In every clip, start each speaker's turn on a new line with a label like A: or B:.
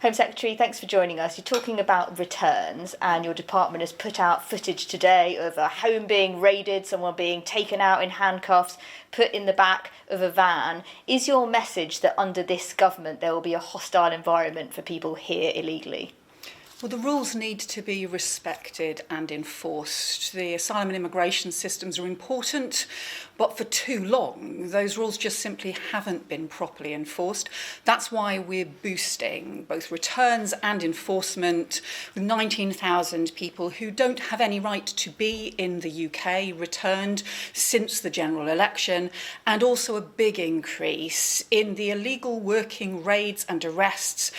A: Home Secretary, thanks for joining us. You're talking about returns, and your department has put out footage today of a home being raided, someone being taken out in handcuffs, put in the back of a van. Is your message that under this government there will be a hostile environment for people here illegally?
B: Well, the rules need to be respected and enforced. The asylum and immigration systems are important, but for too long, those rules just simply haven't been properly enforced. That's why we're boosting both returns and enforcement with 19,000 people who don't have any right to be in the UK returned since the general election, and also a big increase in the illegal working raids and arrests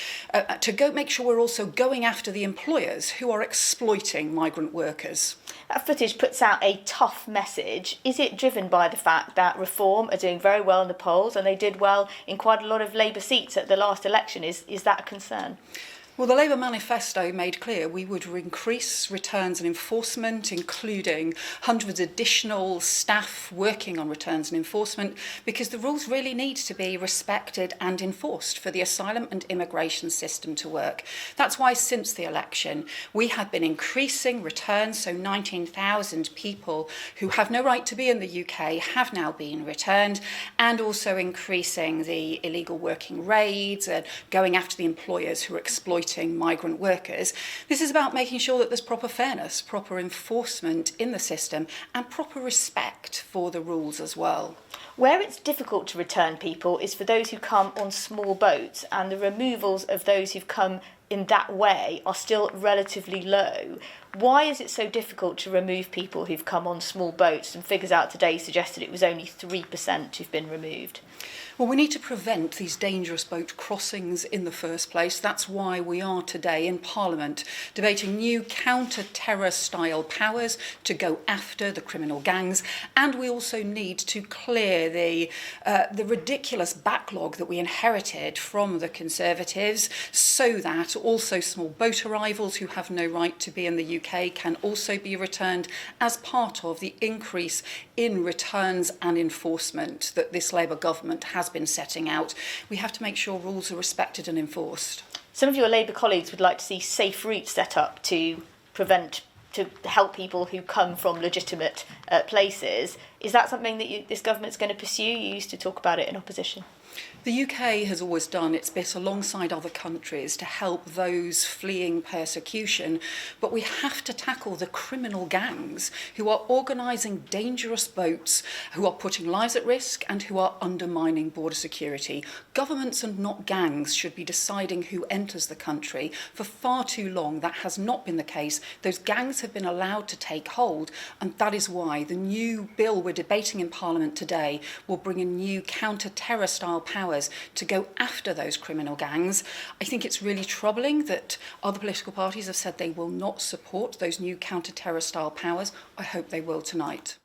B: to make sure we're also going after the employers who are exploiting migrant workers.
A: That footage puts out a tough message. Is it driven by the fact that Reform are doing very well in the polls and they did well in quite a lot of Labour seats at the last election? Is that a concern?
B: Well, the Labour manifesto made clear we would increase returns and enforcement, including hundreds of additional staff working on returns and enforcement, because the rules really need to be respected and enforced for the asylum and immigration system to work. That's why since the election, we have been increasing returns, so 19,000 people who have no right to be in the UK have now been returned, and also increasing the illegal working raids and going after the employers who are exploiting migrant workers. This is about making sure that there's proper fairness, proper enforcement in the system, and proper respect for the rules as well.
A: Where it's difficult to return people is for those who come on small boats, and the removals of those who've come in that way are still relatively low. Why is it so difficult to remove people who've come on small boats? And figures out today suggested it was only 3% who've been removed.
B: Well, we need to prevent these dangerous boat crossings in the first place. That's why we are today in Parliament debating new counter-terror style powers to go after the criminal gangs. And we also need to clear the ridiculous backlog that we inherited from the Conservatives, so that also small boat arrivals who have no right to be in the UK can also be returned as part of the increase in returns and enforcement that this Labour government has been setting out. We have to make sure rules are respected and enforced.
A: Some of your Labour colleagues would like to see safe routes set up to help people who come from legitimate places. Is that something that this government's going to pursue? You used to talk about it in opposition.
B: The UK has always done its bit alongside other countries to help those fleeing persecution, but we have to tackle the criminal gangs who are organising dangerous boats, who are putting lives at risk and who are undermining border security. Governments and not gangs should be deciding who enters the country. For far too long that has not been the case. Those gangs have been allowed to take hold, and that is why the new bill we're debating in Parliament today will bring in new counter-terror style powers to go after those criminal gangs. I think it's really troubling that other political parties have said they will not support those new counter-terror style powers. I hope they will tonight.